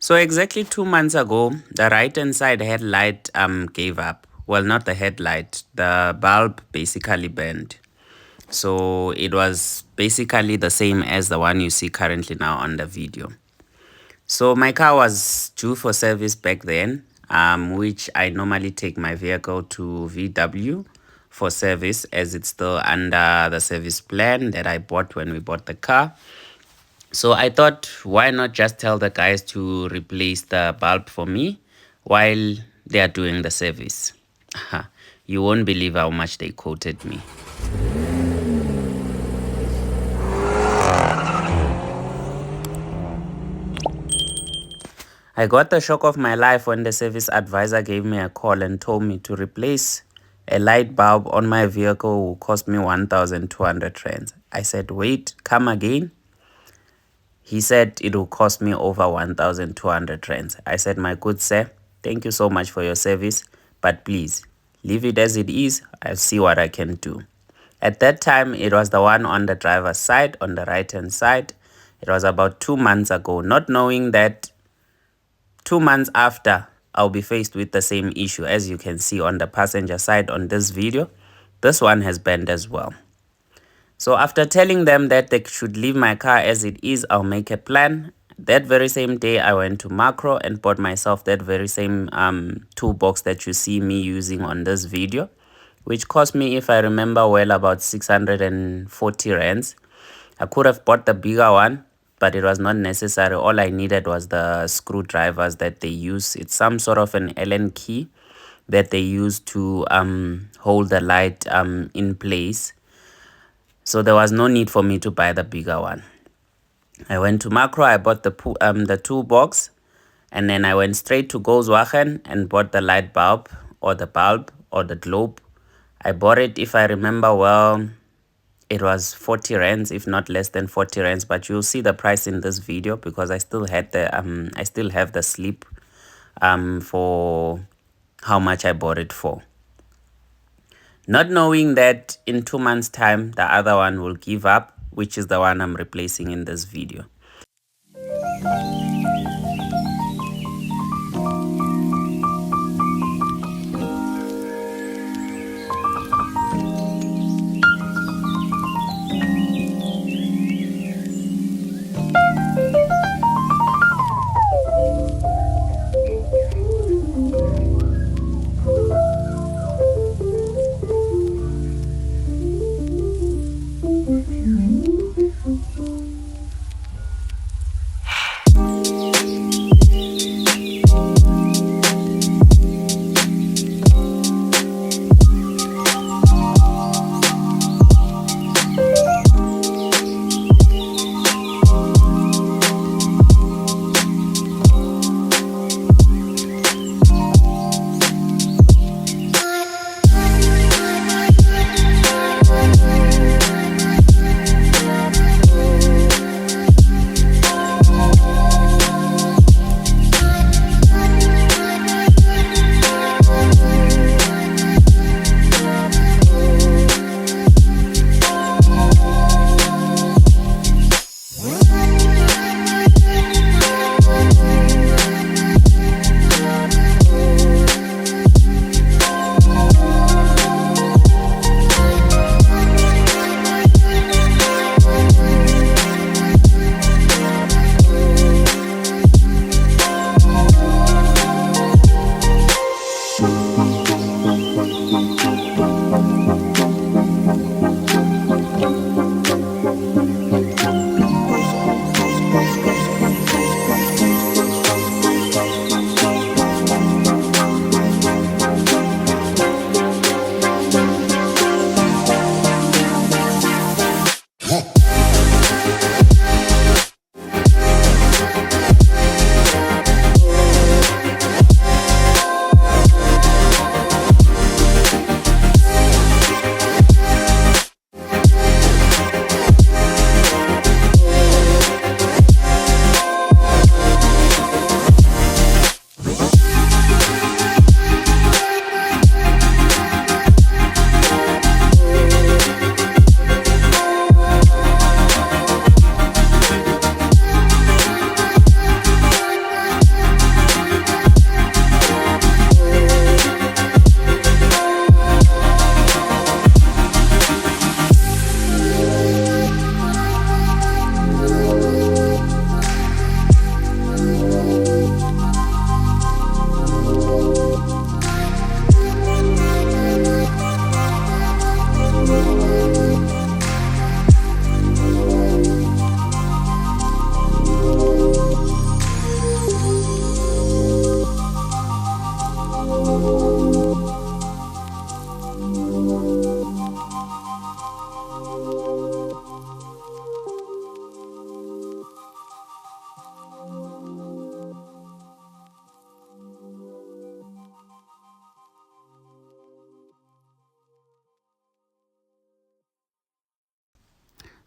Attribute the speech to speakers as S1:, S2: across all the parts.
S1: So exactly 2 months ago, the right hand side headlight gave up. Well, not the headlight, the bulb basically burned. So it was basically the same as the one you see currently now on the video. So my car was due for service back then, which I normally take my vehicle to VW for service as it's still under the service plan that I bought when we bought the car. So I thought, why not just tell the guys to replace the bulb for me while they are doing the service. You won't believe how much they quoted me. I got the shock of my life when the service advisor gave me a call and told me to replace a light bulb on my vehicle will cost me 1,200 rands. I said, wait, come again? He said it will cost me over 1,200 rands. I said, my good sir, thank you so much for your service, but please leave it as it is. I'll see what I can do. At that time, it was the one on the driver's side, on the right-hand side. It was about 2 months ago, not knowing that 2 months after, I'll be faced with the same issue. As you can see on the passenger side on this video, this one has burned as well. So after telling them that they should leave my car as it is, I'll make a plan. That very same day, I went to Macro and bought myself that very same toolbox that you see me using on this video, which cost me, if I remember well, about 640 rands. I could have bought the bigger one, but it was not necessary. All I needed was the screwdrivers that they use. It's some sort of an Allen key that they use to hold the light in place. So there was no need for me to buy the bigger one. I went to Macro, I bought the toolbox, and then I went straight to Volkswagen and bought the light bulb or the globe. I bought it, if I remember well, it was 40 rands, if not less than 40 rands, but you'll see the price in this video because I still have the slip for how much I bought it for. Not knowing that in 2 months time the other one will give up, which is the one I'm replacing in this video.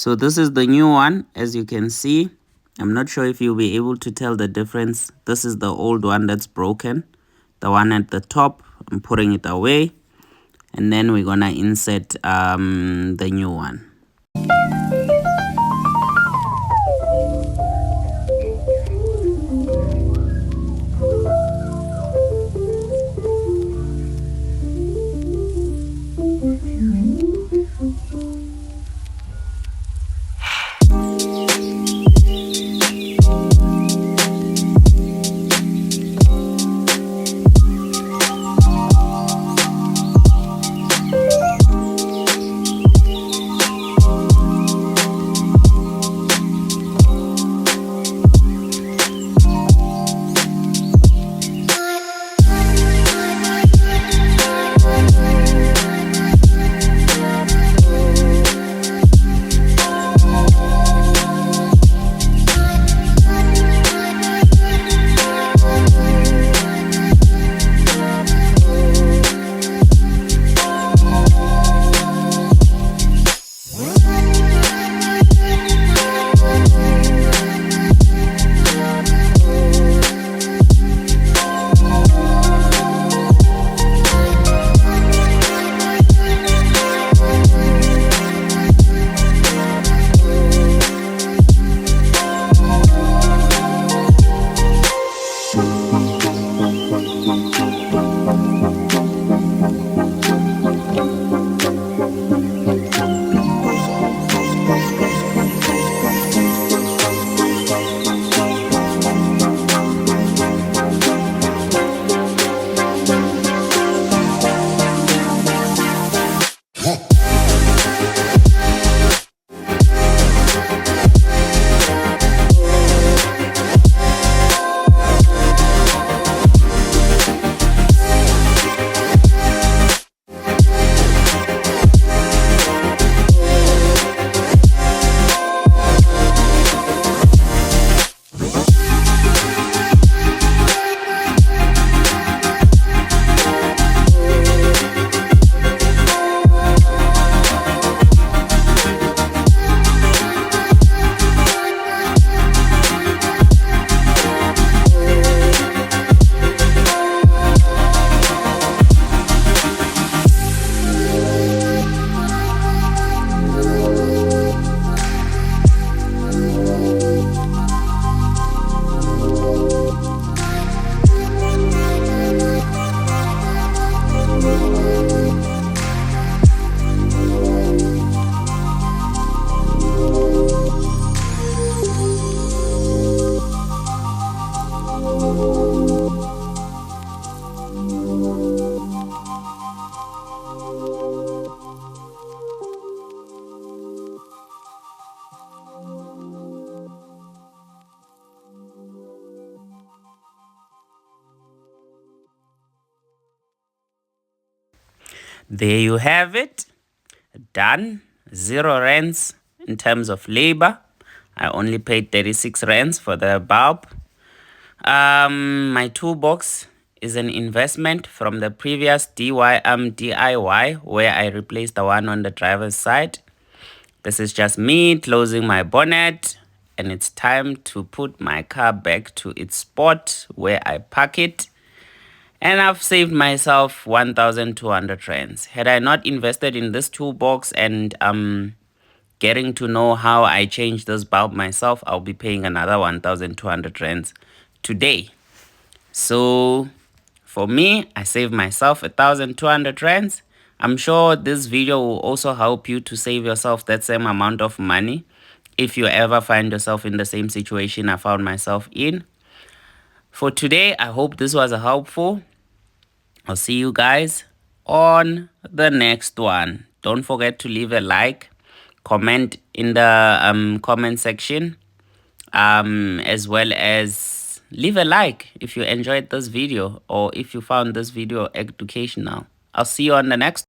S1: So this is the new one, as you can see. I'm not sure if you'll be able to tell the difference. This is the old one that's broken. The one at the top, I'm putting it away. And then we're gonna insert the new one. There you have it. Done. 0 rands in terms of labor. I only paid 36 rands for the bulb. My toolbox is an investment from the previous DIY where I replaced the one on the driver's side. This is just me closing my bonnet, and it's time to put my car back to its spot where I park it. And I've saved myself 1,200 rands. Had I not invested in this toolbox and getting to know how I change this bulb myself, I'll be paying another 1,200 rands today. So for me, I saved myself 1,200 rands. I'm sure this video will also help you to save yourself that same amount of money if you ever find yourself in the same situation I found myself in. For today, I hope this was helpful. I'll see you guys on the next one. Don't forget to leave a like, comment in the comment section, as well as leave a like if you enjoyed this video or if you found this video educational. I'll see you on the next